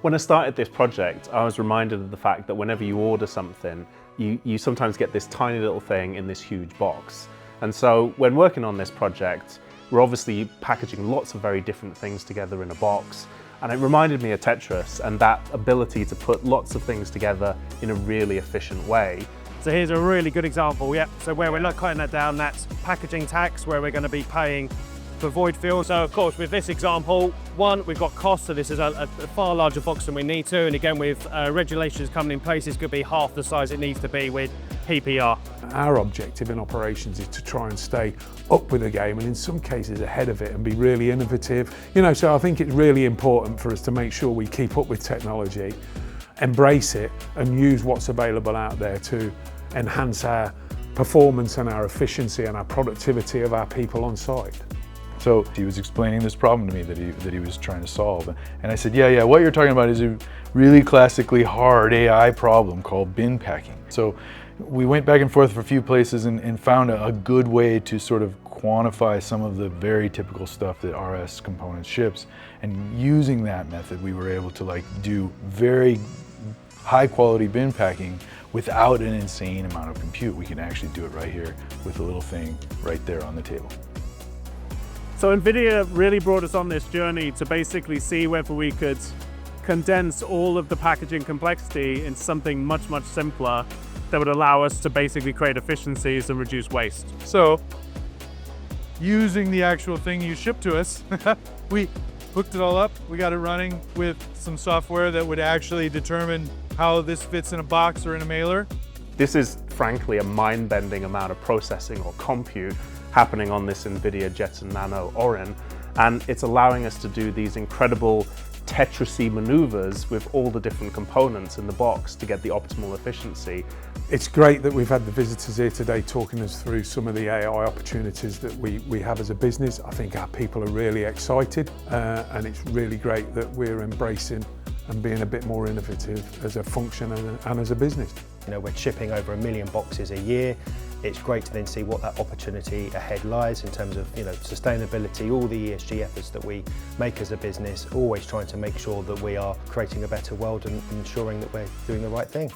When I started this project, I was reminded of the fact that whenever you order something, you sometimes get this tiny little thing in this huge box. And so when working on this project, we're obviously packaging lots of very different things together in a box. And it reminded me of Tetris and that ability to put lots of things together in a really efficient way. So here's a really good example, yeah. So where we're not cutting that down, that's packaging tax, where we're going to be paying for void fill. So of course with this example, one, we've got costs, so this is a far larger box than we need to, and again with regulations coming in place, this could be half the size it needs to be with PPR. Our objective in operations is to try and stay up with the game, and in some cases ahead of it, and be really innovative. So I think it's really important for us to make sure we keep up with technology, embrace it, and use what's available out there to enhance our performance and our efficiency and our productivity of our people on site. So he was explaining this problem to me that he was trying to solve. And I said, yeah, what you're talking about is a really classically hard AI problem called bin packing. So we went back and forth for a few places and found a good way to sort of quantify some of the very typical stuff that RS Components ships. And using that method, we were able to do very high quality bin packing without an insane amount of compute. We can actually do it right here with a little thing right there on the table. So NVIDIA really brought us on this journey to basically see whether we could condense all of the packaging complexity into something much, much simpler that would allow us to basically create efficiencies and reduce waste. So, using the actual thing you shipped to us, we hooked it all up. We got it running with some software that would actually determine how this fits in a box or in a mailer. This is frankly a mind-bending amount of processing or compute happening on this NVIDIA Jetson Nano Orin, and it's allowing us to do these incredible Tetris-y maneuvers with all the different components in the box to get the optimal efficiency. It's great that we've had the visitors here today talking us through some of the AI opportunities that we have as a business. I think our people are really excited, and it's really great that we're embracing and being a bit more innovative as a function and as a business. We're shipping over 1 million boxes a year. It's great to then see what that opportunity ahead lies in terms of sustainability, all the ESG efforts that we make as a business, always trying to make sure that we are creating a better world and ensuring that we're doing the right thing.